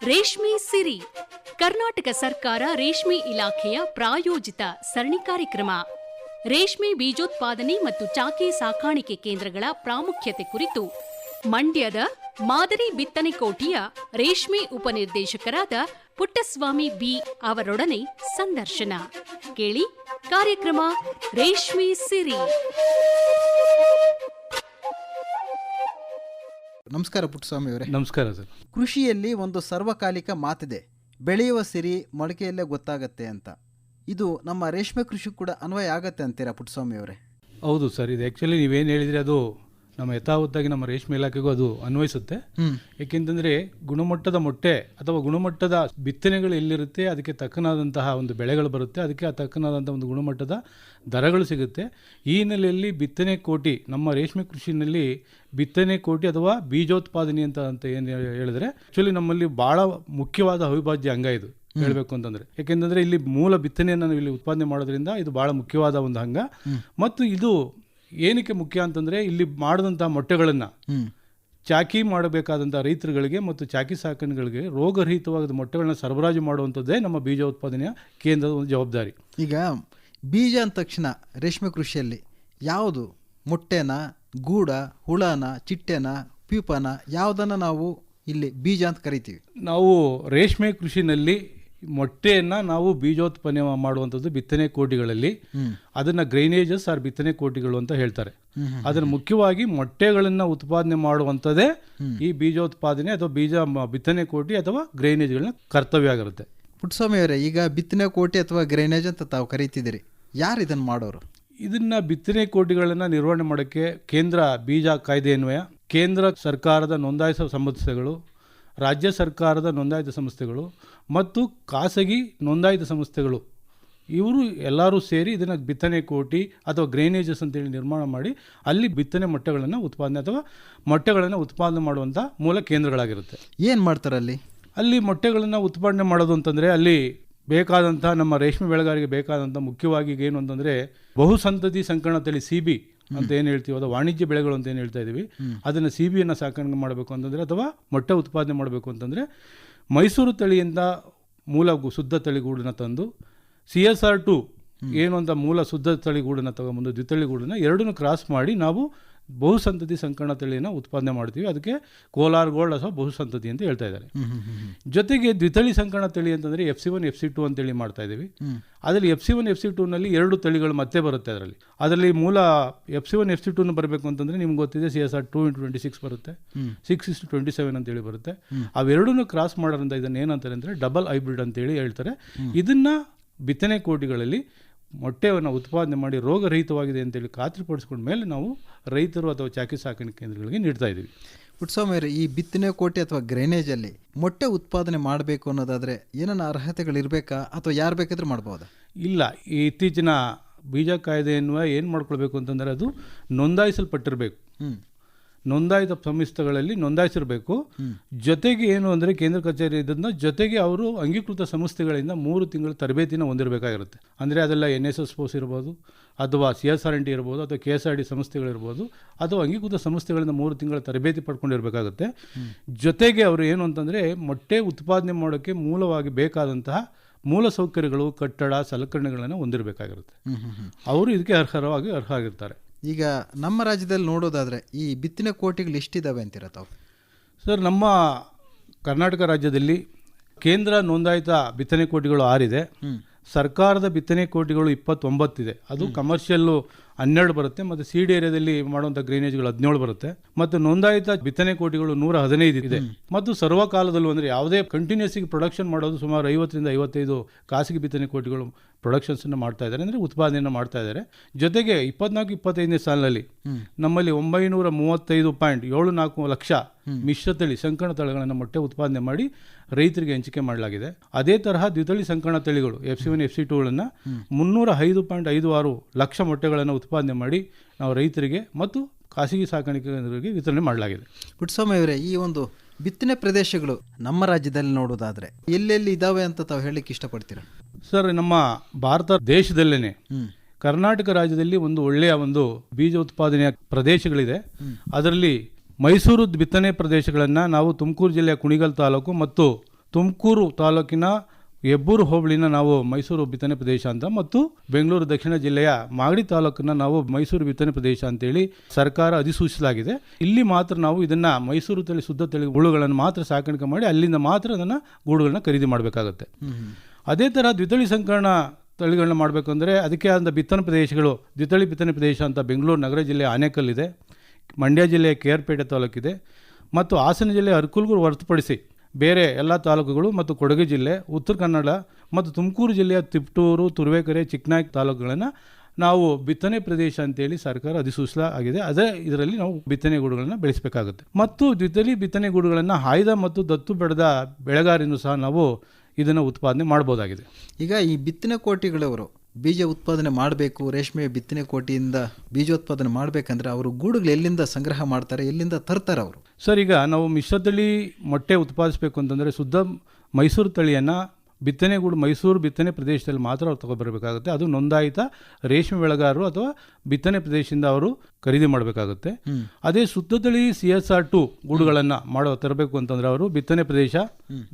ರೇಷ್ಮೆ ಸಿರಿ ಕರ್ನಾಟಕ ಸರ್ಕಾರ ರೇಷ್ಮೆ ಇಲಾಖೆಯ ಪ್ರಾಯೋಜಿತ ಸರಣಿ ಕಾರ್ಯಕ್ರಮ. ರೇಷ್ಮೆ ಬೀಜೋತ್ಪಾದನೆ ಮತ್ತು ಚಾಕಿ ಸಾಕಾಣಿಕೆ ಕೇಂದ್ರಗಳ ಪ್ರಾಮುಖ್ಯತೆ ಕುರಿತು ಮಂಡ್ಯದ ಮಾದರಿ ಬಿತ್ತನೆಕೋಟೆಯ ರೇಷ್ಮೆ ಉಪನಿರ್ದೇಶಕರಾದ ಪುಟ್ಟಸ್ವಾಮಿ ಬಿ ಅವರೊಡನೆ ಸಂದರ್ಶನ ಕೇಳಿ. ಕಾರ್ಯಕ್ರಮ ರೇಷ್ಮೆ ಸಿರಿ. ನಮಸ್ಕಾರ ಪುಟ್ಟಸ್ವಾಮಿ ಅವರೇ. ನಮಸ್ಕಾರ ಸರ್. ಕೃಷಿಯಲ್ಲಿ ಒಂದು ಸರ್ವಕಾಲಿಕ ಮಾತಿದೆ, ಬೆಳೆಯುವ ಸಿರಿ ಮೊಳಕೆಯಲ್ಲೇ ಗೊತ್ತಾಗತ್ತೆ ಅಂತ. ಇದು ನಮ್ಮ ರೇಷ್ಮೆ ಕೃಷಿ ಕೂಡ ಅನ್ವಯ ಆಗತ್ತೆ ಅಂತೀರಾ ಪುಟ್ಟಸ್ವಾಮಿ ಅವರೇ? ಹೌದು ಸರ್, ಇದು ಆ್ಯಕ್ಚುಲಿ ನೀವೇನು ಹೇಳಿದರೆ ಅದು ನಮ್ಮ ಯಥಾವತ್ತಾಗಿ ನಮ್ಮ ರೇಷ್ಮೆ ಇಲಾಖೆಗೂ ಅದು ಅನ್ವಯಿಸುತ್ತೆ. ಏಕೆಂತಂದರೆ ಗುಣಮಟ್ಟದ ಮೊಟ್ಟೆ ಅಥವಾ ಗುಣಮಟ್ಟದ ಬಿತ್ತನೆಗಳು ಎಲ್ಲಿರುತ್ತೆ ಅದಕ್ಕೆ ತಕ್ಕನಾದಂತಹ ಒಂದು ಬೆಳೆಗಳು ಬರುತ್ತೆ, ಅದಕ್ಕೆ ತಕ್ಕನಾದಂಥ ಒಂದು ಗುಣಮಟ್ಟದ ದರಗಳು ಸಿಗುತ್ತೆ. ಈ ಹಿನ್ನೆಲೆಯಲ್ಲಿ ಬಿತ್ತನೆ ಕೋಟಿ, ನಮ್ಮ ರೇಷ್ಮೆ ಕೃಷಿನಲ್ಲಿ ಬಿತ್ತನೆ ಕೋಟಿ ಅಥವಾ ಬೀಜೋತ್ಪಾದನೆ ಅಂತ ಏನು ಹೇಳಿದ್ರೆ ಆ್ಯಕ್ಚುಲಿ ನಮ್ಮಲ್ಲಿ ಭಾಳ ಮುಖ್ಯವಾದ ಅವಿಭಾಜ್ಯ ಅಂಗ ಇದು ಹೇಳಬೇಕು ಅಂತಂದರೆ. ಯಾಕೆಂತಂದರೆ ಇಲ್ಲಿ ಮೂಲ ಬಿತ್ತನೆಯನ್ನು ನಾವು ಇಲ್ಲಿ ಉತ್ಪಾದನೆ ಮಾಡೋದ್ರಿಂದ ಇದು ಭಾಳ ಮುಖ್ಯವಾದ ಒಂದು ಅಂಗ. ಮತ್ತು ಇದು ಏನಕ್ಕೆ ಮುಖ್ಯ ಅಂತಂದರೆ ಇಲ್ಲಿ ಮಾಡಿದಂಥ ಮೊಟ್ಟೆಗಳನ್ನು ಚಾಕಿ ಮಾಡಬೇಕಾದಂಥ ರೈತರುಗಳಿಗೆ ಮತ್ತು ಚಾಕಿ ಸಾಕಣೆಗಳಿಗೆ ರೋಗರಹಿತವಾದ ಮೊಟ್ಟೆಗಳನ್ನ ಸರಬರಾಜು ಮಾಡುವಂಥದ್ದೇ ನಮ್ಮ ಬೀಜ ಉತ್ಪಾದನೆಯ ಕೇಂದ್ರದ ಒಂದು ಜವಾಬ್ದಾರಿ. ಈಗ ಬೀಜ ಅಂದ ತಕ್ಷಣ ರೇಷ್ಮೆ ಕೃಷಿಯಲ್ಲಿ ಯಾವುದು, ಮೊಟ್ಟೆನ, ಗೂಡ, ಹುಳನ, ಚಿಟ್ಟೆನ, ಪ್ಯೂಪನ, ಯಾವುದನ್ನು ನಾವು ಇಲ್ಲಿ ಬೀಜ ಅಂತ ಕರಿತೀವಿ? ನಾವು ರೇಷ್ಮೆ ಕೃಷಿನಲ್ಲಿ ಮೊಟ್ಟೆಯನ್ನು ನಾವು ಬೀಜೋತ್ಪನ್ನ ಮಾಡುವಂಥದ್ದು ಬಿತ್ತನೆ ಕೋಟಿಗಳಲ್ಲಿ, ಅದನ್ನು ಗ್ರೈನೇಜಸ್ ಆರ್ ಬಿತ್ತನೆ ಕೋಟಿಗಳು ಅಂತ ಹೇಳ್ತಾರೆ. ಅದನ್ನು ಮುಖ್ಯವಾಗಿ ಮೊಟ್ಟೆಗಳನ್ನು ಉತ್ಪಾದನೆ ಮಾಡುವಂಥದ್ದೇ ಈ ಬೀಜೋತ್ಪಾದನೆ ಅಥವಾ ಬಿತ್ತನೆ ಕೋಟಿ ಅಥವಾ ಗ್ರೈನೇಜ್ಗಳನ್ನ ಕರ್ತವ್ಯ ಆಗಿರುತ್ತೆ. ಪುಟ್ಟಸ್ವಾಮಿ ಅವರೇ, ಈಗ ಬಿತ್ತನೆ ಕೋಟಿ ಅಥವಾ ಗ್ರೈನೇಜ್ ಅಂತ ತಾವು ಕರಿತಿದ್ದೀರಿ, ಯಾರು ಇದನ್ನು ಮಾಡೋರು? ಇದನ್ನು ಬಿತ್ತನೆ ಕೋಟಿಗಳನ್ನು ನಿರ್ವಹಣೆ ಮಾಡೋಕ್ಕೆ ಕೇಂದ್ರ ಬೀಜ ಕಾಯ್ದೆ ಅನ್ವಯ ಕೇಂದ್ರ ಸರ್ಕಾರದ ನೋಂದಾಯಿತ ಸಂಸ್ಥೆಗಳು, ರಾಜ್ಯ ಸರ್ಕಾರದ ನೋಂದಾಯಿತ ಸಂಸ್ಥೆಗಳು ಮತ್ತು ಖಾಸಗಿ ನೋಂದಾಯಿತ ಸಂಸ್ಥೆಗಳು, ಇವರು ಎಲ್ಲರೂ ಸೇರಿ ಇದನ್ನು ಬಿತ್ತನೆ ಕೋಟಿ ಅಥವಾ ಗ್ರೈನೇಜಸ್ ಅಂತೇಳಿ ನಿರ್ಮಾಣ ಮಾಡಿ ಅಲ್ಲಿ ಬಿತ್ತನೆ ಮೊಟ್ಟೆಗಳನ್ನು ಉತ್ಪಾದನೆ ಅಥವಾ ಮೊಟ್ಟೆಗಳನ್ನು ಉತ್ಪಾದನೆ ಮಾಡುವಂಥ ಮೂಲ ಕೇಂದ್ರಗಳಾಗಿರುತ್ತೆ. ಏನು ಮಾಡ್ತಾರೆ ಅಲ್ಲಿ ಮೊಟ್ಟೆಗಳನ್ನು ಉತ್ಪಾದನೆ ಮಾಡೋದು ಅಂತಂದರೆ ಅಲ್ಲಿ ಬೇಕಾದಂಥ ನಮ್ಮ ರೇಷ್ಮೆ ಬೆಳೆಗಾರರಿಗೆ ಬೇಕಾದಂಥ ಮುಖ್ಯವಾಗಿ ಏನು ಅಂತಂದರೆ ಬಹುಸಂತತಿ ಸಂಕರಣ ತಳಿ CB ಅಂತ ಏನು ಹೇಳ್ತೀವಿ, ಅದು ವಾಣಿಜ್ಯ ಬೆಳೆಗಳು ಅಂತ ಏನು ಹೇಳ್ತಾ ಇದ್ದೀವಿ, ಅದನ್ನು CBಯನ್ನು ಸಾಕಾಣಿಕೆ ಮಾಡಬೇಕು ಅಂತಂದರೆ ಅಥವಾ ಮೊಟ್ಟೆ ಉತ್ಪಾದನೆ ಮಾಡಬೇಕು ಅಂತಂದರೆ ಮೈಸೂರು ತಳಿಯಿಂದ ಮೂಲ ಶುದ್ಧ ತಳಿಗೂಡನ್ನ ತಂದು CSR2 ಏನು ಅಂತ ಮೂಲ ಶುದ್ಧ ತಳಿಗೂಡನ್ನ ತಗೊಂಬಂದು ದ್ವಿತಳಿಗೂಡನ್ನ ಎರಡನ್ನೂ ಕ್ರಾಸ್ ಮಾಡಿ ನಾವು ಬಹುಸಂತತಿ ಸಂಕರಣ ತಳಿಯನ್ನು ಉತ್ಪಾದನೆ ಮಾಡ್ತೀವಿ. ಅದಕ್ಕೆ ಕೋಲಾರ್ ಗೋಲ್ಡ್ ಅಥವಾ ಬಹುಸಂತತಿ ಅಂತ ಹೇಳ್ತಾ ಇದ್ದಾರೆ. ಜೊತೆಗೆ ದ್ವಿತಳಿ ಸಂಕರಣ ತಳಿ ಅಂತಂದರೆ FC1 FC2 ಅಂತೇಳಿ ಮಾಡ್ತಾ ಇದ್ದೀವಿ. ಅದರಲ್ಲಿ FC1 FC2ನಲ್ಲಿ 2 ತಳಿಗಳು ಮತ್ತೆ ಬರುತ್ತೆ. ಅದರಲ್ಲಿ ಮೂಲ FC1 FC2 ಬರಬೇಕು ಅಂತಂದರೆ ನಿಮ್ಗೆ ಗೊತ್ತಿದೆ CSR 2x26 ಬರುತ್ತೆ, 6:27 ಅಂತೇಳಿ ಬರುತ್ತೆ. ಅವೆರಡನ್ನೂ ಕ್ರಾಸ್ ಮಾಡೋದ್ರಿಂದ ಇದನ್ನು ಏನಂತಾರೆ ಅಂದರೆ ಡಬಲ್ ಹೈಬ್ರಿಡ್ ಅಂತೇಳಿ ಹೇಳ್ತಾರೆ. ಇದನ್ನು ಬಿತ್ತನೆ ಕೋಟಿಗಳಲ್ಲಿ ಮೊಟ್ಟೆಯನ್ನು ಉತ್ಪಾದನೆ ಮಾಡಿ ರೋಗರಹಿತವಾಗಿದೆ ಅಂತೇಳಿ ಖಾತ್ರಿಪಡಿಸ್ಕೊಂಡ ಮೇಲೆ ನಾವು ರೈತರು ಅಥವಾ ಚಾಕಿ ಸಾಕಾಣಿಕೆ ಕೇಂದ್ರಗಳಿಗೆ ನೀಡ್ತಾ ಇದ್ದೀವಿ. ಪುಟ್ಟಸ್ವಾಮಿ ಅವರೇ, ಈ ಬಿತ್ತನೆ ಕೋಟೆ ಅಥವಾ ಗ್ರೈನೇಜಲ್ಲಿ ಮೊಟ್ಟೆ ಉತ್ಪಾದನೆ ಮಾಡಬೇಕು ಅನ್ನೋದಾದರೆ ಏನೇನು ಅರ್ಹತೆಗಳಿರಬೇಕಾ ಅಥವಾ ಯಾರು ಬೇಕಾದರೂ ಮಾಡ್ಬೋದಾ? ಇಲ್ಲ, ಈ ಇತ್ತೀಚಿನ ಬೀಜ ಕಾಯ್ದೆಯನ್ನು ಏನು ಮಾಡ್ಕೊಳ್ಬೇಕು ಅಂತಂದರೆ ಅದು ನೋಂದಾಯಿಸಲ್ಪಟ್ಟಿರಬೇಕು, ನೋಂದಾಯಿತ ಸಂಸ್ಥೆಗಳಲ್ಲಿ ನೋಂದಾಯಿಸಿರಬೇಕು. ಜೊತೆಗೆ ಏನು ಅಂದರೆ ಕೇಂದ್ರ ಕಚೇರಿ ಇದನ್ನ ಜೊತೆಗೆ ಅವರು ಅಂಗೀಕೃತ ಸಂಸ್ಥೆಗಳಿಂದ 3 ತಿಂಗಳ ತರಬೇತಿನ ಹೊಂದಿರಬೇಕಾಗಿರುತ್ತೆ. ಅಂದರೆ ಅದೆಲ್ಲ NSS ಪೋಸ್ ಇರ್ಬೋದು ಅಥವಾ CSRNT ಇರ್ಬೋದು ಅಥವಾ KSRD ಸಂಸ್ಥೆಗಳಿರ್ಬೋದು ಅಥವಾ ಅಂಗೀಕೃತ ಸಂಸ್ಥೆಗಳಿಂದ 3 ತಿಂಗಳ ತರಬೇತಿ ಪಡ್ಕೊಂಡಿರಬೇಕಾಗುತ್ತೆ. ಜೊತೆಗೆ ಅವರು ಏನು ಅಂತಂದರೆ ಮೊಟ್ಟೆ ಉತ್ಪಾದನೆ ಮಾಡೋಕ್ಕೆ ಮೂಲವಾಗಿ ಬೇಕಾದಂತಹ ಮೂಲ ಸೌಕರ್ಯಗಳು, ಕಟ್ಟಡ, ಸಲಕರಣೆಗಳನ್ನು ಹೊಂದಿರಬೇಕಾಗಿರುತ್ತೆ. ಅವರು ಇದಕ್ಕೆ ಅರ್ಹ ಆಗಿರ್ತಾರೆ. ಈಗ ನಮ್ಮ ರಾಜ್ಯದಲ್ಲಿ ನೋಡೋದಾದರೆ ಈ ಬಿತ್ತನೆ ಕೋಟಿಗಳು ಎಷ್ಟಿದ್ದಾವೆ ಅಂತೀರ ತಾವು? ಸರ್, ನಮ್ಮ ಕರ್ನಾಟಕ ರಾಜ್ಯದಲ್ಲಿ ಕೇಂದ್ರ ನೋಂದಾಯಿತ ಬಿತ್ತನೆ ಕೋಟಿಗಳು 6 ಇದೆ, ಸರ್ಕಾರದ ಬಿತ್ತನೆ ಕೋಟಿಗಳು 29 ಇದೆ. ಅದು ಕಮರ್ಷಿಯಲ್ಲು 12 ಬರುತ್ತೆ ಮತ್ತು ಸೀಡ್ ಏರಿಯಾದಲ್ಲಿ ಮಾಡುವಂಥ ಗ್ರೈನೇಜ್ಗಳು 17 ಬರುತ್ತೆ ಮತ್ತು ನೋಂದಾಯಿತ ಬಿತ್ತನೆ ಕೋಟಿಗಳು 115 ಇದೆ. ಮತ್ತು ಸರ್ವಕಾಲದಲ್ಲೂ ಅಂದರೆ ಯಾವುದೇ ಕಂಟಿನ್ಯೂಸ್ಗೆ ಪ್ರೊಡಕ್ಷನ್ ಮಾಡೋದು ಸುಮಾರು 50ರಿಂದ 55 ಖಾಸಗಿ ಬಿತ್ತನೆ ಕೋಟಿಗಳು ಪ್ರೊಡಕ್ಷನ್ಸನ್ನು ಮಾಡ್ತಾ ಇದ್ದಾರೆ, ಅಂದರೆ ಉತ್ಪಾದನೆಯನ್ನು ಮಾಡ್ತಾ ಇದ್ದಾರೆ. ಜೊತೆಗೆ 24-25ನೇ ಸಾಲಿನಲ್ಲಿ ನಮ್ಮಲ್ಲಿ 935.74 ಲಕ್ಷ ಮಿಶ್ರತಳಿ ಸಂಕರಣ ತಳಿಗಳನ್ನು ಮೊಟ್ಟೆ ಉತ್ಪಾದನೆ ಮಾಡಿ ರೈತರಿಗೆ ಹಂಚಿಕೆ ಮಾಡಲಾಗಿದೆ. ಅದೇ ತರಹ ದ್ವಿತಳಿ ಸಂಕರಣ ತಳಿಗಳು FC1 FC2ಗಳನ್ನು 305.56 ಲಕ್ಷ ಮೊಟ್ಟೆಗಳನ್ನು ಉತ್ಪಾದನೆ ಮಾಡಿ ನಾವು ರೈತರಿಗೆ ಮತ್ತು ಖಾಸಗಿ ಸಾಕಾಣಿಕೆದಾರರಿಗೆ ವಿತರಣೆ ಮಾಡಲಾಗಿದೆ. ಪುಟ್ಟಸ್ವಾಮಿ ಅವರೇ, ಈ ಒಂದು ಬಿತ್ತನೆ ಪ್ರದೇಶಗಳು ನಮ್ಮ ರಾಜ್ಯದಲ್ಲಿ ನೋಡೋದಾದರೆ ಎಲ್ಲೆಲ್ಲಿ ಇದ್ದಾವೆ ಅಂತ ತಾವು ಹೇಳಲಿಕ್ಕೆ ಇಷ್ಟಪಡ್ತೀರಾ? ಸರ್, ನಮ್ಮ ಭಾರತ ದೇಶದಲ್ಲೇ ಕರ್ನಾಟಕ ರಾಜ್ಯದಲ್ಲಿ ಒಂದು ಒಳ್ಳೆಯ ಒಂದು ಬೀಜ ಉತ್ಪಾದನೆಯ ಪ್ರದೇಶಗಳಿದೆ. ಅದರಲ್ಲಿ ಮೈಸೂರು ಬಿತ್ತನೆ ಪ್ರದೇಶಗಳನ್ನು ನಾವು ತುಮಕೂರು ಜಿಲ್ಲೆಯ ಕುಣಿಗಲ್ ತಾಲೂಕು ಮತ್ತು ತುಮಕೂರು ತಾಲೂಕಿನ ಹೆಬ್ಬೂರು ಹೋಬಳಿನ ನಾವು ಮೈಸೂರು ಬಿತ್ತನೆ ಪ್ರದೇಶ ಅಂತ, ಮತ್ತು ಬೆಂಗಳೂರು ದಕ್ಷಿಣ ಜಿಲ್ಲೆಯ ಮಾಗಡಿ ತಾಲೂಕನ್ನ ನಾವು ಮೈಸೂರು ಬಿತ್ತನೆ ಪ್ರದೇಶ ಅಂತೇಳಿ ಸರ್ಕಾರ ಅಧಿಸೂಚಿಸಲಾಗಿದೆ. ಇಲ್ಲಿ ಮಾತ್ರ ನಾವು ಇದನ್ನ ಮೈಸೂರು ತಳಿ ಶುದ್ಧ ತಳಿ ಹುಳುಗಳನ್ನು ಮಾತ್ರ ಸಾಕಾಣಿಕೆ ಮಾಡಿ ಅಲ್ಲಿಂದ ಮಾತ್ರ ಅದನ್ನು ಗೂಡುಗಳನ್ನ ಖರೀದಿ ಮಾಡಬೇಕಾಗುತ್ತೆ. ಅದೇ ಥರ ದ್ವಿತಳಿ ಸಂಕರಣ ತಳಿಗಳನ್ನ ಮಾಡಬೇಕಂದ್ರೆ ಅದಕ್ಕೆ ಆದ ಬಿತ್ತನೆ ಪ್ರದೇಶಗಳು, ದ್ವಿತಳಿ ಬಿತ್ತನೆ ಪ್ರದೇಶ ಅಂತ ಬೆಂಗಳೂರು ನಗರ ಜಿಲ್ಲೆಯ ಆನೇಕಲ್ಲಿದೆ, ಮಂಡ್ಯ ಜಿಲ್ಲೆಯ ಕೇರ್ಪೇಟೆ ತಾಲೂಕಿದೆ, ಮತ್ತು ಹಾಸನ ಜಿಲ್ಲೆಯ ಅರಕಲಗೂಡು ಹೊರತುಪಡಿಸಿ ಬೇರೆ ಎಲ್ಲ ತಾಲೂಕುಗಳು ಮತ್ತು ಕೊಡಗು ಜಿಲ್ಲೆ, ಉತ್ತರ ಕನ್ನಡ ಮತ್ತು ತುಮಕೂರು ಜಿಲ್ಲೆಯ ತಿಪಟೂರು, ತುರುವೇಕೆರೆ, ಚಿಕ್ಕನಾಯಕ್ ತಾಲೂಕುಗಳನ್ನು ನಾವು ಬಿತ್ತನೆ ಪ್ರದೇಶ ಅಂತೇಳಿ ಸರ್ಕಾರ ಅಧಿಸೂಚಿಸಲಾಗಿದೆ. ಅದೇ ಇದರಲ್ಲಿ ನಾವು ಬಿತ್ತನೆ ಗೂಡುಗಳನ್ನು ಬೆಳೆಸಬೇಕಾಗುತ್ತೆ. ಮತ್ತು ದ್ವಿತಳಿ ಬಿತ್ತನೆ ಗೂಡುಗಳನ್ನು ಆಯ್ದ ಮತ್ತು ದತ್ತು ಪಡೆದ ಬೆಳೆಗಾರರಿಂದ ಸಹ ನಾವು ಇದನ್ನು ಉತ್ಪಾದನೆ ಮಾಡ್ಬೋದಾಗಿದೆ. ಈಗ ಈ ಬಿತ್ತನೆ ಕೋಟಿಗಳವರು ಬೀಜ ಉತ್ಪಾದನೆ ಮಾಡಬೇಕು, ರೇಷ್ಮೆ ಬಿತ್ತನೆ ಕೋಟಿಯಿಂದ ಬೀಜೋತ್ಪಾದನೆ ಮಾಡಬೇಕಂದ್ರೆ ಅವರು ಗೂಡುಗಳು ಎಲ್ಲಿಂದ ಸಂಗ್ರಹ ಮಾಡ್ತಾರೆ, ಎಲ್ಲಿಂದ ತರ್ತಾರೆ ಅವರು? ಸರ್, ಈಗ ನಾವು ಮಿಶ್ರತಳಿ ಮೊಟ್ಟೆ ಉತ್ಪಾದಿಸಬೇಕು ಅಂತಂದರೆ ಶುದ್ಧ ಮೈಸೂರು ತಳಿಯನ್ನು ಬಿತ್ತನೆಗೂಡು ಮೈಸೂರು ಬಿತ್ತನೆ ಪ್ರದೇಶದಲ್ಲಿ ಮಾತ್ರ ಅವ್ರು ತಗೊಬರಬೇಕಾಗುತ್ತೆ. ಅದು ನೋಂದಾಯಿತ ರೇಷ್ಮೆ ಬೆಳೆಗಾರರು ಅಥವಾ ಬಿತ್ತನೆ ಪ್ರದೇಶದಿಂದ ಅವರು ಖರೀದಿ ಮಾಡಬೇಕಾಗುತ್ತೆ. ಅದೇ ಶುದ್ಧ ತಳಿ CSR2 ಗೂಡುಗಳನ್ನು ತರಬೇಕು ಅಂತಂದರೆ ಅವರು ಬಿತ್ತನೆ ಪ್ರದೇಶ,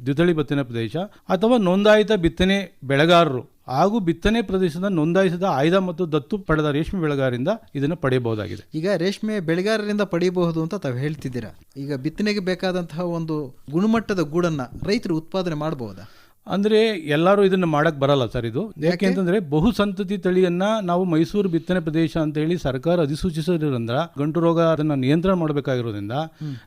ದ್ವಿತಳಿ ಬಿತ್ತನೆ ಪ್ರದೇಶ ಅಥವಾ ನೋಂದಾಯಿತ ಬಿತ್ತನೆ ಬೆಳೆಗಾರರು ಹಾಗೂ ಬಿತ್ತನೆ ಪ್ರದೇಶದ ನೋಂದಾಯಿಸಿದ ಆಯ್ದ ಮತ್ತು ದತ್ತು ಪಡೆದ ರೇಷ್ಮೆ ಬೆಳೆಗಾರರಿಂದ ಇದನ್ನು ಪಡೆಯಬಹುದಾಗಿದೆ. ಈಗ ರೇಷ್ಮೆ ಬೆಳೆಗಾರರಿಂದ ಪಡೆಯಬಹುದು ಅಂತ ತಾವು ಹೇಳ್ತಿದ್ದೀರಾ. ಈಗ ಬಿತ್ತನೆಗೆ ಬೇಕಾದಂತಹ ಒಂದು ಗುಣಮಟ್ಟದ ಗೂಡನ್ನು ರೈತರು ಉತ್ಪಾದನೆ ಮಾಡಬಹುದಾ? ಅಂದರೆ ಎಲ್ಲರೂ ಇದನ್ನು ಮಾಡೋಕ್ಕೆ ಬರಲ್ಲ ಸರ್. ಇದು ಯಾಕೆ ಅಂತಂದರೆ ಬಹುಸಂತತಿ ತಳಿಯನ್ನು ನಾವು ಮೈಸೂರು ಬಿತ್ತನೆ ಪ್ರದೇಶ ಅಂತ ಹೇಳಿ ಸರ್ಕಾರ ಅಧಿಸೂಚಿಸೋದ್ರಿಂದ ಗಂಟು ರೋಗ ಅದನ್ನು ನಿಯಂತ್ರಣ ಮಾಡಬೇಕಾಗಿರೋದ್ರಿಂದ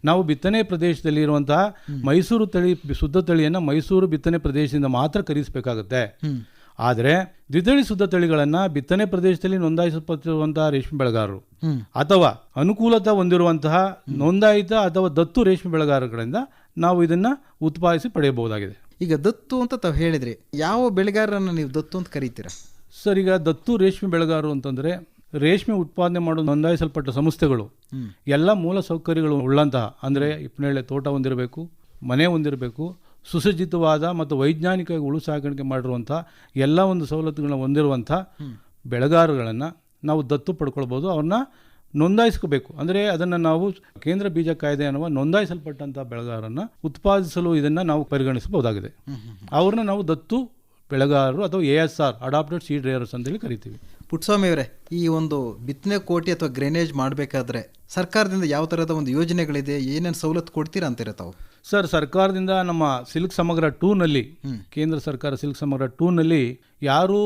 ನಾವು ಬಿತ್ತನೆ ಪ್ರದೇಶದಲ್ಲಿ ಇರುವಂತಹ ಮೈಸೂರು ತಳಿ ಶುದ್ಧ ತಳಿಯನ್ನು ಮೈಸೂರು ಬಿತ್ತನೆ ಪ್ರದೇಶದಿಂದ ಮಾತ್ರ ಖರೀದಿಸಬೇಕಾಗುತ್ತೆ. ಆದರೆ ದ್ವಿತಳಿ ಶುದ್ಧ ತಳಿಗಳನ್ನು ಬಿತ್ತನೆ ಪ್ರದೇಶದಲ್ಲಿ ನೋಂದಾಯಿಸಲ್ಪಟ್ಟಿರುವಂತಹ ರೇಷ್ಮೆ ಬೆಳೆಗಾರರು ಅಥವಾ ಅನುಕೂಲತೆ ಹೊಂದಿರುವಂತಹ ನೋಂದಾಯಿತ ಅಥವಾ ದತ್ತು ರೇಷ್ಮೆ ಬೆಳೆಗಾರಗಳಿಂದ ನಾವು ಇದನ್ನು ಉತ್ಪಾದಿಸಿ ಪಡೆಯಬಹುದಾಗಿದೆ. ಈಗ ದತ್ತು ಅಂತ ತಾವು ಹೇಳಿದ್ರಿ, ಯಾವ ಬೆಳೆಗಾರರನ್ನು ನೀವು ದತ್ತು ಅಂತ ಕರೀತೀರಾ? ಸರ್, ಈಗ ದತ್ತು ರೇಷ್ಮೆ ಬೆಳೆಗಾರರು ಅಂತಂದರೆ ರೇಷ್ಮೆ ಉತ್ಪಾದನೆ ಮಾಡೋ ನೋಂದಾಯಿಸಲ್ಪಟ್ಟ ಸಂಸ್ಥೆಗಳು ಎಲ್ಲ ಮೂಲ ಸೌಕರ್ಯಗಳು ಉಳ್ಳಂತಹ, ಅಂದರೆ ಹಿಪ್ಪನೇಳೆ ತೋಟ ಹೊಂದಿರಬೇಕು, ಮನೆ ಹೊಂದಿರಬೇಕು, ಸುಸಜ್ಜಿತವಾದ ಮತ್ತು ವೈಜ್ಞಾನಿಕವಾಗಿ ಉಳು ಸಾಕಾಣಿಕೆ ಮಾಡಿರುವಂಥ ಎಲ್ಲ ಒಂದು ಸವಲತ್ತುಗಳನ್ನ ಹೊಂದಿರುವಂಥ ಬೆಳೆಗಾರಗಳನ್ನು ನಾವು ದತ್ತು ಪಡ್ಕೊಳ್ಬೋದು. ಅವ್ರನ್ನ ನೋಂದಾಯಿಸ್ಕೋಬೇಕು. ಅಂದರೆ ಅದನ್ನು ನಾವು ಕೇಂದ್ರ ಬೀಜ ಕಾಯ್ದೆ ಅನ್ನುವ ನೋಂದಾಯಿಸಲ್ಪಟ್ಟಂಥ ಬೆಳೆಗಾರರನ್ನು ಉತ್ಪಾದಿಸಲು ಇದನ್ನು ನಾವು ಪರಿಗಣಿಸಬಹುದಾಗಿದೆ. ಅವ್ರನ್ನ ನಾವು ದತ್ತು ಬೆಳೆಗಾರರು ಅಥವಾ ASR ಅಡಾಪ್ಟೆಡ್ ಸೀಡ್ ರೇಯರ್ಸ್ ಅಂತೇಳಿ ಕರಿತೀವಿ. ಪುಟ್ಟಸ್ವಾಮಿ ಅವರೇ, ಈ ಒಂದು ಬಿತ್ತನೆ ಕೋಟಿ ಅಥವಾ ಗ್ರೇನೇಜ್ ಮಾಡಬೇಕಾದ್ರೆ ಸರ್ಕಾರದಿಂದ ಯಾವ ಥರದ ಒಂದು ಯೋಜನೆಗಳಿದೆ, ಏನೇನು ಸವಲತ್ತು ಕೊಡ್ತೀರಾ ಅಂತೀರ ತಾವು? ಸರ್, ಸರ್ಕಾರದಿಂದ ನಮ್ಮ ಸಿಲ್ಕ್ ಸಮಗ್ರ 2ನಲ್ಲಿ ಕೇಂದ್ರ ಸರ್ಕಾರ ಸಿಲ್ಕ್ ಸಮಗ್ರ 2ನಲ್ಲಿ ಯಾರು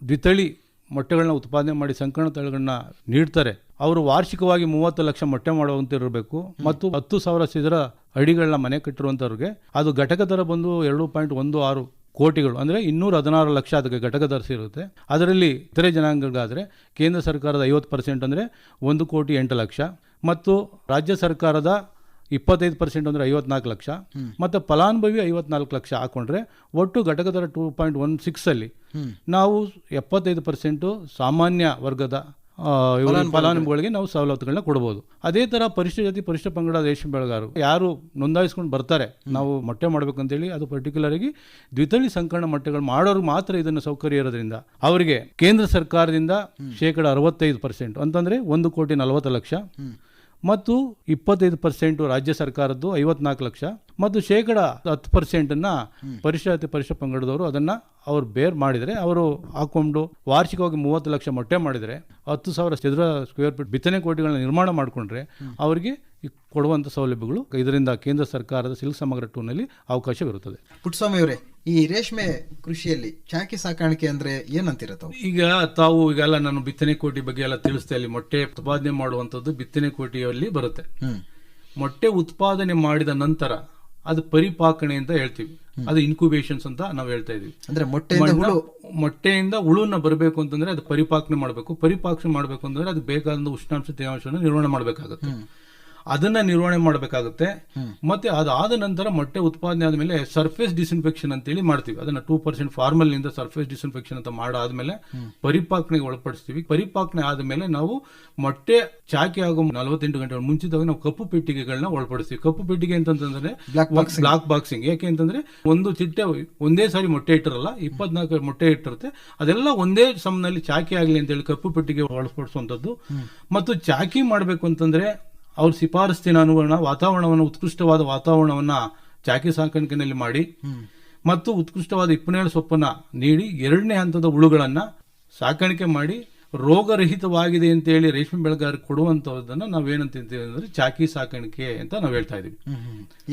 ದ್ವಿತಳಿ ಮೊಟ್ಟೆಗಳನ್ನ ಉತ್ಪಾದನೆ ಮಾಡಿ ಸಂಕರಣ ತಳಿಗಳನ್ನ ನೀಡ್ತಾರೆ ಅವರು ವಾರ್ಷಿಕವಾಗಿ 30 ಲಕ್ಷ ಮೊಟ್ಟೆ ಮಾಡುವಂತಿರಬೇಕು ಮತ್ತು 10,000 ಚದರ ಅಡಿಗಳನ್ನ ಮನೆ ಕಟ್ಟಿರುವಂಥವ್ರಿಗೆ ಅದು ಘಟಕ ದರ ಬಂದು 2.16 ಕೋಟಿಗಳು, ಅಂದರೆ 216 ಲಕ್ಷ ಅದಕ್ಕೆ ಘಟಕ ದರ ಸಿರುತ್ತೆ. ಅದರಲ್ಲಿ ಇತರೆ ಜನಾಂಗಗಳಿಗಾದರೆ ಕೇಂದ್ರ ಸರ್ಕಾರದ 50% ಅಂದರೆ 1,08 ಲಕ್ಷ ಮತ್ತು ರಾಜ್ಯ ಸರ್ಕಾರದ 25% ಅಂದರೆ 54 ಲಕ್ಷ ಮತ್ತು ಫಲಾನುಭವಿ 54 ಲಕ್ಷ ಹಾಕೊಂಡ್ರೆ ಒಟ್ಟು ಘಟಕ ದರ 2.16 ಅಲ್ಲಿ ನಾವು 75% ಸಾಮಾನ್ಯ ವರ್ಗದ ಫಲಾನುಭವಿಗಳಿಗೆ ನಾವು ಸವಲತ್ತುಗಳನ್ನ ಕೊಡಬಹುದು. ಅದೇ ತರ ಪರಿಶಿಷ್ಟ ಜಾತಿ ಪರಿಶಿಷ್ಟ ಪಂಗಡ ರೇಷ್ಮೆ ಬೆಳೆಗಾರರು ಯಾರು ನೋಂದಾಯಿಸ್ಕೊಂಡು ಬರ್ತಾರೆ ನಾವು ಮೊಟ್ಟೆ ಮಾಡಬೇಕಂತೇಳಿ, ಅದು ಪರ್ಟಿಕ್ಯುಲರ್ ಆಗಿ ದ್ವಿತಳಿ ಸಂಕರಣ ಮೊಟ್ಟೆಗಳು ಮಾಡೋರು ಮಾತ್ರ ಇದನ್ನು ಸೌಕರ್ಯ ಇರೋದ್ರಿಂದ ಅವರಿಗೆ ಕೇಂದ್ರ ಸರ್ಕಾರದಿಂದ 65% ಅಂತಂದ್ರೆ 1,40 ಲಕ್ಷ ಮತ್ತು 25% ರಾಜ್ಯ ಸರ್ಕಾರದ್ದು 54 ಲಕ್ಷ ಮತ್ತು 10% ಪರಿಶಿಷ್ಟ ಪರಿಶಿಷ್ಟ ಪಂಗಡದವರು ಅದನ್ನ ಅವ್ರು ಬೇರ್ ಮಾಡಿದರೆ ಅವರು ಹಾಕೊಂಡು ವಾರ್ಷಿಕವಾಗಿ 30 ಲಕ್ಷ ಮೊಟ್ಟೆ ಮಾಡಿದರೆ 10,000 ಚದರ ಸ್ಕ್ವೇರ್ ಫೀಟ್ ಬಿತ್ತನೆ ಕೋಟಿಗಳನ್ನ ನಿರ್ಮಾಣ ಮಾಡಿಕೊಂಡ್ರೆ ಅವರಿಗೆ ಕೊಡುವಂಥ ಸೌಲಭ್ಯಗಳು ಇದರಿಂದ ಕೇಂದ್ರ ಸರ್ಕಾರದ ಸಿಲ್ಕ್ ಸಮಗ್ರ 2ನಲ್ಲಿ ಅವಕಾಶವಿರುತ್ತದೆ. ಪುಟ್ಟಸ್ವಾಮಿ ಅವರೇ, ಈ ರೇಷ್ಮೆ ಕೃಷಿಯಲ್ಲಿ ಚಾಕಿ ಸಾಕಾಣಿಕೆ ಅಂದ್ರೆ ಏನಂತೀರ ತಾವು? ಈಗೆಲ್ಲ ನಾನು ಬಿತ್ತನೆ ಕೋಟಿ ಬಗ್ಗೆ ಎಲ್ಲ ತಿಳಿಸ್ತೆ. ಅಲ್ಲಿ ಮೊಟ್ಟೆ ಉತ್ಪಾದನೆ ಮಾಡುವಂಥದ್ದು ಬಿತ್ತನೆ ಕೋಟಿಯಲ್ಲಿ ಬರುತ್ತೆ. ಮೊಟ್ಟೆ ಉತ್ಪಾದನೆ ಮಾಡಿದ ನಂತರ ಅದು ಪರಿಪಾಕಣೆ ಅಂತ ಹೇಳ್ತೀವಿ, ಅದು ಇನ್ಕ್ಯುಬೇಷನ್ಸ್ ಅಂತ ನಾವು ಹೇಳ್ತಾ ಇದೀವಿ. ಅಂದ್ರೆ ಮೊಟ್ಟೆಯಿಂದ ಹುಳುನ ಬರಬೇಕು ಅಂತಂದ್ರೆ ಅದು ಪರಿಪಾಕಣೆ ಮಾಡಬೇಕು. ಪರಿಪಾಕಣೆ ಮಾಡಬೇಕು ಅಂತಂದ್ರೆ ಅದು ಬೇಕಾದ ಉಷ್ಣಾಂಶ ತೇವಾಂಶವನ್ನು ನಿರ್ವಹಣೆ ಮಾಡಬೇಕಾಗುತ್ತೆ. ಅದನ್ನ ನಿರ್ವಹಣೆ ಮಾಡಬೇಕಾಗುತ್ತೆ. ಮತ್ತೆ ಅದಾದ ನಂತರ ಮೊಟ್ಟೆ ಉತ್ಪಾದನೆ ಆದ್ಮೇಲೆ ಸರ್ಫೇಸ್ ಡಿಸ್ಇನ್ಫೆಕ್ಷನ್ ಅಂತೇಳಿ ಮಾಡ್ತೀವಿ. ಅದನ್ನ 2% ಫಾರ್ಮಲ್ ನಿಂದ ಸರ್ಫೇಸ್ ಡಿಸ್ಇನ್ಫೆಕ್ಷನ್ ಅಂತ ಮಾಡಾದ್ಮೇಲೆ ಪರಿಪಾಕಣೆಗೆ ಒಳಪಡಿಸ್ತೀವಿ. ಪರಿಪಾಕಣೆ ಆದ್ಮೇಲೆ ನಾವು ಮೊಟ್ಟೆ ಚಾಕಿ ಆಗೋ 48 ಗಂಟೆಗಳ ಮುಂಚಿತವಾಗಿ ನಾವು ಕಪ್ಪು ಪೆಟ್ಟಿಗೆಗಳನ್ನ ಒಳಪಡಿಸ್ತೀವಿ. ಕಪ್ಪು ಪೆಟ್ಟಿಗೆ ಅಂತಂದ್ರೆ ಬ್ಲಾಕ್ ಬಾಕ್ಸಿಂಗ್. ಯಾಕೆ ಅಂತಂದ್ರೆ ಒಂದು ಚಿಟ್ಟೆ ಒಂದೇ ಸಾರಿ ಮೊಟ್ಟೆ ಇಟ್ಟಿರಲ್ಲ, 24 ಮೊಟ್ಟೆ ಇಟ್ಟಿರುತ್ತೆ. ಅದೆಲ್ಲ ಒಂದೇ ಸಮನಲ್ಲಿ ಚಾಕಿ ಆಗ್ಲಿ ಅಂತ ಹೇಳಿ ಕಪ್ಪು ಪೆಟ್ಟಿಗೆ ಒಳಪಡಿಸುವಂತದ್ದು. ಮತ್ತು ಚಾಕಿ ಮಾಡ್ಬೇಕು ಅಂತಂದ್ರೆ ಅವ್ರ ಶಿಫಾರಸ್ಸಿನ ಅನುಗುಣ ವಾತಾವರಣವನ್ನು ಉತ್ಕೃಷ್ಟವಾದ ವಾತಾವರಣವನ್ನ ಚಾಕಿ ಸಾಕಾಣಿಕೆಯಲ್ಲಿ ಮಾಡಿ ಮತ್ತು ಉತ್ಕೃಷ್ಟವಾದ ಹಿಪ್ಪನೇರಳೆ ಸೊಪ್ಪನ್ನ ನೀಡಿ 2ನೇ ಹಂತದ ಹುಳುಗಳನ್ನ ಸಾಕಾಣಿಕೆ ಮಾಡಿ ರೋಗರಹಿತವಾಗಿದೆ ಅಂತೇಳಿ ರೇಷ್ಮೆ ಬೆಳೆಗಾರರಿಗೆ ಕೊಡುವಂತದನ್ನ ನಾವೇನಂತೀವಿ ಅಂದ್ರೆ ಚಾಕಿ ಸಾಕಾಣಿಕೆ ಅಂತ ನಾವು ಹೇಳ್ತಾ ಇದೀವಿ.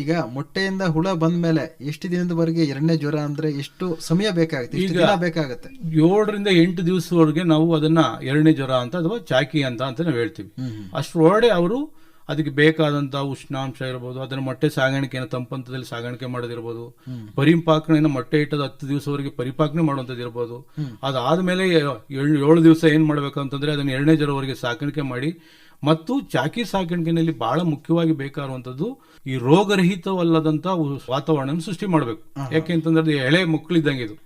ಈಗ ಮೊಟ್ಟೆಯಿಂದ ಹುಳ ಬಂದ ಮೇಲೆ ಎಷ್ಟು ದಿನದವರೆಗೆ 2ನೇ ಜ್ವರ ಅಂದ್ರೆ ಎಷ್ಟು ಸಮಯ ಬೇಕಾಗುತ್ತೆ? ಈಗ ಬೇಕಾಗುತ್ತೆ 7ರಿಂದ 8 ದಿವಸವರೆಗೆ ನಾವು ಅದನ್ನ 2ನೇ ಜ್ವರ ಅಂತ ಅಥವಾ ಚಾಕಿ ಅಂತ ನಾವು ಹೇಳ್ತೀವಿ. ಅಷ್ಟರೊಳಗೆ ಅವರು ಅದಕ್ಕೆ ಬೇಕಾದಂತಹ ಉಷ್ಣಾಂಶ ಇರಬಹುದು, ಅದನ್ನ ಮೊಟ್ಟೆ ಸಾಗಾಣಿಕೆಯನ್ನು ತಂಪಂತದಲ್ಲಿ ಸಾಗಾಣಿಕೆ ಮಾಡೋದಿರ್ಬೋದು, ಪರಿಪಾಕಣೆಯನ್ನು ಮೊಟ್ಟೆ ಇಟ್ಟದ 10 ದಿವಸವರೆಗೆ ಪರಿಪಾಕಣೆ ಮಾಡುವಂಥದ್ದು ಇರ್ಬೋದು. ಅದಾದ್ಮೇಲೆ 7 ದಿವಸ ಏನ್ ಮಾಡ್ಬೇಕು ಅಂತಂದ್ರೆ ಅದನ್ನ 2ನೇ ಜ್ವರವರೆಗೆ ಸಾಕಾಣಿಕೆ ಮಾಡಿ ಮತ್ತು ಚಾಕಿ ಸಾಕಾಣಿಕೆಯಲ್ಲಿ ಬಹಳ ಮುಖ್ಯವಾಗಿ ಬೇಕಾಗುವಂಥದ್ದು ಈ ರೋಗರಹಿತವಲ್ಲದಂತ ವಾತಾವರಣ ಸೃಷ್ಟಿ ಮಾಡಬೇಕು. ಯಾಕೆಂತಂದ್ರೆ ಎಳೆ ಮಕ್ಕಳಿದ್ದಂಗೆ ಇದು,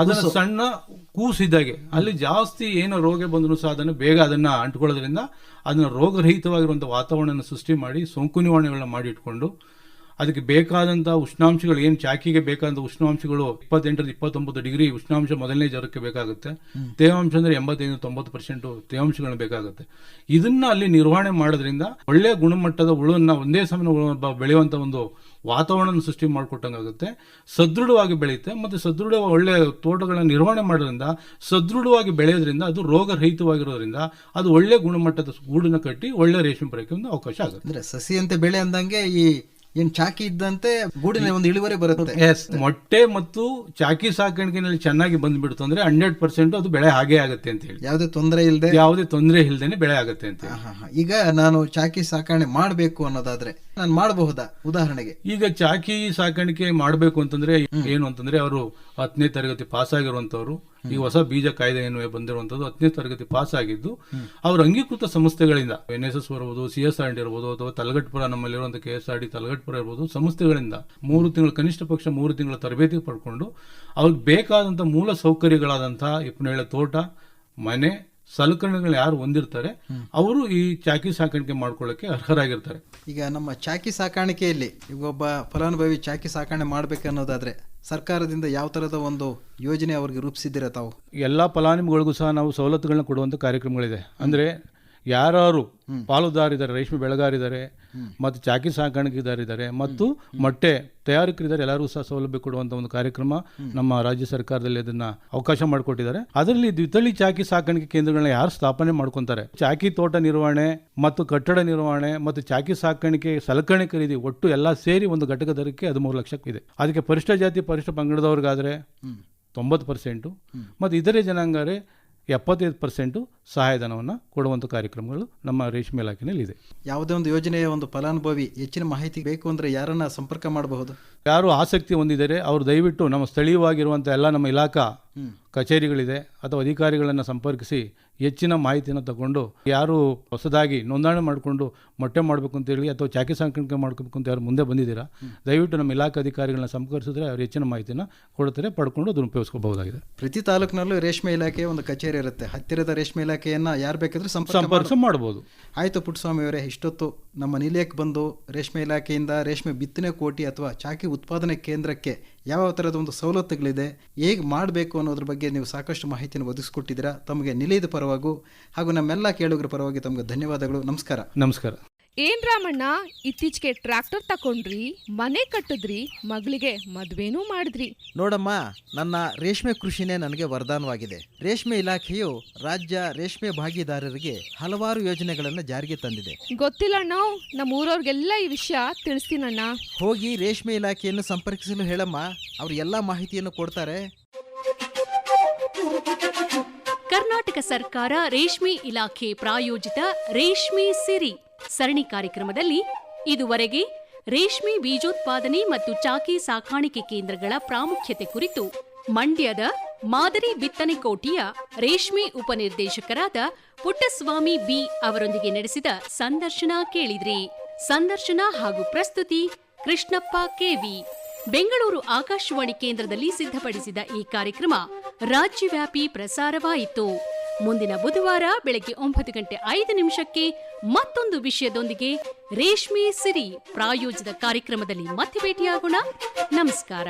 ಅದನ್ನ ಸಣ್ಣ ಕೂಸಿದ್ದಾಗೆ ಅಲ್ಲಿ ಜಾಸ್ತಿ ಏನೋ ರೋಗ ಬಂದರೂ ಸಹ ಅದನ್ನು ಬೇಗ ಅದನ್ನ ಅಂಟ್ಕೊಳ್ಳೋದ್ರಿಂದ ಅದನ್ನ ರೋಗರಹಿತವಾಗಿರುವಂತಹ ವಾತಾವರಣ ಸೃಷ್ಟಿ ಮಾಡಿ ಸೋಂಕು ನಿವಾರಣೆಗಳನ್ನ ಮಾಡಿ ಇಟ್ಕೊಂಡು ಅದಕ್ಕೆ ಬೇಕಾದಂತಹ ಉಷ್ಣಾಂಶಗಳು ಏನು ಚಾಕಿಗೆ ಬೇಕಾದಂತಹ ಉಷ್ಣಾಂಶಗಳು 28ರಿಂದ 29 ಡಿಗ್ರಿ ಉಷ್ಣಾಂಶ ಮೊದಲನೇ ಜ್ವರಕ್ಕೆ ಬೇಕಾಗುತ್ತೆ. ತೇವಾಂಶ ಅಂದ್ರೆ 85-90% ತೇವಾಂಶಗಳನ್ನ ಬೇಕಾಗುತ್ತೆ. ಇದನ್ನ ಅಲ್ಲಿ ನಿರ್ವಹಣೆ ಮಾಡೋದ್ರಿಂದ ಒಳ್ಳೆಯ ಗುಣಮಟ್ಟದ ಹುಳನ್ನ ಒಂದೇ ಸಮಯ ಬೆಳೆಯುವಂತ ಒಂದು ವಾತಾವರಣ ಸೃಷ್ಟಿ ಮಾಡಿಕೊಟ್ಟಂಗಾಗುತ್ತೆ. ಸದೃಢವಾಗಿ ಬೆಳೆಯುತ್ತೆ ಮತ್ತೆ ಸದೃಢ ಒಳ್ಳೆ ತೋಟಗಳನ್ನ ನಿರ್ವಹಣೆ ಮಾಡೋದ್ರಿಂದ ಸದೃಢವಾಗಿ ಬೆಳೆಯೋದ್ರಿಂದ ಅದು ರೋಗರಹಿತವಾಗಿರೋದ್ರಿಂದ ಅದು ಒಳ್ಳೆ ಗುಣಮಟ್ಟದ ಗೂಡನ್ನ ಕಟ್ಟಿ ಒಳ್ಳೆ ರೇಷ್ಮೆ ಪಡೆಯಕ್ಕೆ ಒಂದು ಅವಕಾಶ ಆಗುತ್ತೆ. ಅಂದ್ರೆ ಸಸಿಯಂತೆ ಬೆಳೆ ಅಂದಂಗೆ ಈ ಏನ್ ಚಾಕಿ ಇದ್ದಂತೆ ಗೂಡಿನ ಒಂದು ಇಳುವರಿ ಬರುತ್ತೆ. ಮೊಟ್ಟೆ ಮತ್ತು ಚಾಕಿ ಸಾಕಾಣಿಕೆಯಲ್ಲಿ ಚೆನ್ನಾಗಿ ಬಂದ್ಬಿಡ್ತು ಅಂದ್ರೆ 100% ಅದು ಬೆಳೆ ಹಾಗೆ ಆಗುತ್ತೆ ಅಂತ ಹೇಳಿ, ಯಾವುದೇ ತೊಂದರೆ ಇಲ್ಲದೆ ಬೆಳೆ ಆಗುತ್ತೆ ಅಂತ. ಈಗ ನಾನು ಚಾಕಿ ಸಾಕಾಣೆ ಮಾಡಬೇಕು ಅನ್ನೋದಾದ್ರೆ ನಾನು ಮಾಡಬಹುದಾ? ಉದಾಹರಣೆಗೆ ಈಗ ಚಾಕಿ ಸಾಕಾಣಿಕೆ ಮಾಡಬೇಕು ಅಂತಂದ್ರೆ ಏನು ಅಂತಂದ್ರೆ ಅವರು 10ನೇ ತರಗತಿ ಪಾಸ್ ಆಗಿರುವಂತವ್ರು, ಈ ಹೊಸ ಬೀಜ ಕಾಯ್ದೆ ಏನು ಬಂದಿರುವಂತದ್ದು 10ನೇ ತರಗತಿ ಪಾಸ್ ಆಗಿದ್ದು ಅವರು ಅಂಗೀಕೃತ ಸಂಸ್ಥೆಗಳಿಂದ NSS ಇರಬಹುದು, CSRD ಇರಬಹುದು ಅಥವಾ ತಲಗಟ್ಪುರ ನಮ್ಮಲ್ಲಿರುವಂತಹ KSRD ತಲಗಟ್ಪುರ ಇರಬಹುದು ಸಂಸ್ಥೆಗಳಿಂದ 3 ತಿಂಗಳು ಕನಿಷ್ಠ ಪಕ್ಷ 3 ತಿಂಗಳ ತರಬೇತಿ ಪಡ್ಕೊಂಡು ಅವ್ರಿಗೆ ಬೇಕಾದಂತಹ ಮೂಲ ಸೌಕರ್ಯಗಳಾದಂತಹ ಹಿಪ್ಪನೇರಳೆ ತೋಟ, ಮನೆ, ಸಲಕರಣೆಗಳು ಯಾರು ಹೊಂದಿರ್ತಾರೆ ಅವರು ಈ ಚಾಕಿ ಸಾಕಾಣಿಕೆ ಮಾಡ್ಕೊಳ್ಳಕ್ಕೆ ಅರ್ಹರಾಗಿರ್ತಾರೆ. ಈಗ ನಮ್ಮ ಚಾಕಿ ಸಾಕಾಣಿಕೆಯಲ್ಲಿ ಈಗ ಒಬ್ಬ ಫಲಾನುಭವಿ ಚಾಕಿ ಸಾಕಾಣೆ ಮಾಡ್ಬೇಕನ್ನೋದಾದ್ರೆ ಸರ್ಕಾರದಿಂದ ಯಾವ ತರದ ಒಂದು ಯೋಜನೆ ಅವ್ರಿಗೆ ರೂಪಿಸಿದ್ದೀರಾ ತಾವು? ಎಲ್ಲಾ ಫಲಾನುಭವಿಗಳಿಗೂ ಸಹ ನಾವು ಸವಲತ್ತುಗಳನ್ನ ಕೊಡುವಂತ ಕಾರ್ಯಕ್ರಮಗಳಿದೆ. ಅಂದ್ರೆ ಯಾರು ಪಾಲುದಾರಿದ್ದಾರೆ, ರೇಷ್ಮೆ ಬೆಳೆಗಾರಿದ್ದಾರೆ ಮತ್ತು ಚಾಕಿ ಸಾಕಾಣಿಕೆದಾರಿದ್ದಾರೆ ಮತ್ತು ಮೊಟ್ಟೆ ತಯಾರಕರಿದ್ದಾರೆ, ಎಲ್ಲರಿಗೂ ಸಹ ಸೌಲಭ್ಯ ಕೊಡುವಂತ ಒಂದು ಕಾರ್ಯಕ್ರಮ ನಮ್ಮ ರಾಜ್ಯ ಸರ್ಕಾರದಲ್ಲಿ ಅದನ್ನ ಅವಕಾಶ ಮಾಡಿಕೊಟ್ಟಿದ್ದಾರೆ. ಅದರಲ್ಲಿ ದ್ವಿತಳಿ ಚಾಕಿ ಸಾಕಾಣಿಕೆ ಕೇಂದ್ರಗಳನ್ನ ಯಾರು ಸ್ಥಾಪನೆ ಮಾಡ್ಕೊಂತಾರೆ, ಚಾಕಿ ತೋಟ ನಿರ್ವಹಣೆ ಮತ್ತು ಕಟ್ಟಡ ನಿರ್ವಹಣೆ ಮತ್ತು ಚಾಕಿ ಸಾಕಾಣಿಕೆ ಸಲಕರಣೆ ಖರೀದಿ ಒಟ್ಟು ಎಲ್ಲ ಸೇರಿ ಒಂದು ಘಟಕ ದರಕ್ಕೆ 13 ಲಕ್ಷ ಇದೆ. ಅದಕ್ಕೆ ಪರಿಷ್ಠ ಜಾತಿ ಪರಿಷ್ಠ ಪಂಗಡದವ್ರಿಗಾದ್ರೆ 90% ಮತ್ತು ಇತರೆ ಜನಾಂಗರೇ 75% ಸಹಾಯಧನವನ್ನು ಕೊಡುವಂಥ ಕಾರ್ಯಕ್ರಮಗಳು ನಮ್ಮ ರೇಷ್ಮೆ ಇಲಾಖೆಯಲ್ಲಿ ಇದೆ. ಯಾವುದೇ ಒಂದು ಯೋಜನೆಯ ಒಂದು ಫಲಾನುಭವಿ ಹೆಚ್ಚಿನ ಮಾಹಿತಿ ಬೇಕು ಅಂದರೆ ಯಾರನ್ನ ಸಂಪರ್ಕ ಮಾಡಬಹುದು? ಯಾರು ಆಸಕ್ತಿ ಹೊಂದಿದ್ದಾರೆ ಅವರು ದಯವಿಟ್ಟು ನಮ್ಮ ಸ್ಥಳೀಯವಾಗಿರುವಂಥ ಎಲ್ಲ ನಮ್ಮ ಇಲಾಖಾ ಕಚೇರಿಗಳಿದೆ ಅಥವಾ ಅಧಿಕಾರಿಗಳನ್ನು ಸಂಪರ್ಕಿಸಿ ಹೆಚ್ಚಿನ ಮಾಹಿತಿಯನ್ನು ತಗೊಂಡು ಯಾರು ಹೊಸದಾಗಿ ನೋಂದಣಿ ಮಾಡಿಕೊಂಡು ಮೊಟ್ಟೆ ಮಾಡಬೇಕು ಅಂತೇಳಿ ಅಥವಾ ಚಾಕಿ ಸಾಕಾಣಿಕೆ ಮಾಡ್ಕೋಬೇಕು ಅಂತ ಯಾರು ಮುಂದೆ ಬಂದಿದ್ದೀರಾ ದಯವಿಟ್ಟು ನಮ್ಮ ಇಲಾಖಾ ಅಧಿಕಾರಿಗಳನ್ನ ಸಂಪರ್ಕಿಸಿದ್ರೆ ಅವರು ಹೆಚ್ಚಿನ ಮಾಹಿತಿಯನ್ನು ಕೊಡ್ತಾರೆ, ಪಡ್ಕೊಂಡು ಅದನ್ನು ಉಪಯೋಗಿಸಬಹುದಾಗಿದೆ. ಪ್ರತಿ ತಾಲೂಕಿನಲ್ಲೂ ರೇಷ್ಮೆ ಇಲಾಖೆಯ ಒಂದು ಕಚೇರಿ ಇರುತ್ತೆ. ಹತ್ತಿರದ ರೇಷ್ಮೆ ಇಲಾಖೆಯನ್ನು ಯಾರು ಬೇಕಾದರೂ ಸಂಪರ್ಕ ಮಾಡಬಹುದು. ಆಯಿತು ಪುಟ್ಟಸ್ವಾಮಿ ಅವರೇ, ಇಷ್ಟೊತ್ತು ನಮ್ಮ ನಿಲಯಕ್ಕೆ ಬಂದು ರೇಷ್ಮೆ ಇಲಾಖೆಯಿಂದ ರೇಷ್ಮೆ ಬಿತ್ತನೆ ಕೋಟಿ ಅಥವಾ ಚಾಕಿ ಉತ್ಪಾದನೆ ಕೇಂದ್ರಕ್ಕೆ ಯಾವ ಥರದ ಒಂದು ಸವಲತ್ತುಗಳಿದೆ, ಹೇಗೆ ಮಾಡಬೇಕು ಅನ್ನೋದ್ರ ಬಗ್ಗೆ ನೀವು ಸಾಕಷ್ಟು ಮಾಹಿತಿಯನ್ನು ಒದಗಿಸ್ಕೊಟ್ಟಿದ್ದೀರಾ. ತಮಗೆ ನಿಲಯದ ಪರವಾಗೂ ಹಾಗೂ ನಮ್ಮೆಲ್ಲ ಕೇಳುಗರ ಪರವಾಗಿ ತಮಗೆ ಧನ್ಯವಾದಗಳು. ನಮಸ್ಕಾರ. ನಮಸ್ಕಾರ. ಏನ್ ರಾಮಣ್ಣ, ಇತ್ತೀಚೆಗೆ ಟ್ರ್ಯಾಕ್ಟರ್ ತಕೊಂಡ್ರಿ, ಮನೆ ಕಟ್ಟಿದ್ರಿ, ಮಗಳಿಗೆ ಮದ್ವೆನೂ ಮಾಡಿದ್ರಿ. ನೋಡಮ್ಮ, ನನ್ನ ರೇಷ್ಮೆ ಕೃಷಿನೇ ನನಗೆ ವರದಾನವಾಗಿದೆ. ರೇಷ್ಮೆ ಇಲಾಖೆಯು ರಾಜ್ಯ ರೇಷ್ಮೆ ಭಾಗಿದಾರರಿಗೆ ಹಲವಾರು ಯೋಜನೆಗಳನ್ನು ಜಾರಿಗೆ ತಂದಿದೆ. ಗೊತ್ತಿಲ್ಲಣ್ಣ, ನಮ್ಮ ಊರವ್ರಿಗೆಲ್ಲ ಈ ವಿಷಯ ತಿಳಿಸ್ತೀನಣ್ಣ. ಹೋಗಿ ರೇಷ್ಮೆ ಇಲಾಖೆಯನ್ನು ಸಂಪರ್ಕಿಸಲು ಹೇಳಮ್ಮ, ಅವರು ಎಲ್ಲ ಮಾಹಿತಿಯನ್ನು ಕೊಡ್ತಾರೆ. ಕರ್ನಾಟಕ ಸರ್ಕಾರ ರೇಷ್ಮೆ ಇಲಾಖೆ ಪ್ರಾಯೋಜಿತ ರೇಷ್ಮೆ ಸಿರಿ ಸರಣಿ ಕಾರ್ಯಕ್ರಮದಲ್ಲಿ ಇದುವರೆಗೆ ರೇಷ್ಮೆ ಬೀಜೋತ್ಪಾದನೆ ಮತ್ತು ಚಾಕಿ ಸಾಕಾಣಿಕೆ ಕೇಂದ್ರಗಳ ಪ್ರಾಮುಖ್ಯತೆ ಕುರಿತು ಮಂಡ್ಯದ ಮಾದರಿ ಬಿತ್ತನೆ ಕೋಟಿಯ ರೇಷ್ಮೆ ಉಪನಿರ್ದೇಶಕರಾದ ಪುಟ್ಟಸ್ವಾಮಿ ಬಿ ಅವರೊಂದಿಗೆ ನಡೆಸಿದ ಸಂದರ್ಶನ ಕೇಳಿದ್ರಿ. ಸಂದರ್ಶನ ಹಾಗೂ ಪ್ರಸ್ತುತಿ ಕೃಷ್ಣಪ್ಪ ಕೆವಿ. ಬೆಂಗಳೂರು ಆಕಾಶವಾಣಿ ಕೇಂದ್ರದಲ್ಲಿ ಸಿದ್ಧಪಡಿಸಿದ ಈ ಕಾರ್ಯಕ್ರಮ ರಾಜ್ಯವ್ಯಾಪಿ ಪ್ರಸಾರವಾಯಿತು. ಮುಂದಿನ ಬುಧವಾರ ಬೆಳಗ್ಗೆ 9:05 ಮತ್ತೊಂದು ವಿಷಯದೊಂದಿಗೆ ರೇಷ್ಮೆ ಸಿರಿ ಪ್ರಾಯೋಜಿತ ಕಾರ್ಯಕ್ರಮದಲ್ಲಿ ಮತ್ತೆ ಭೇಟಿಯಾಗೋಣ. ನಮಸ್ಕಾರ.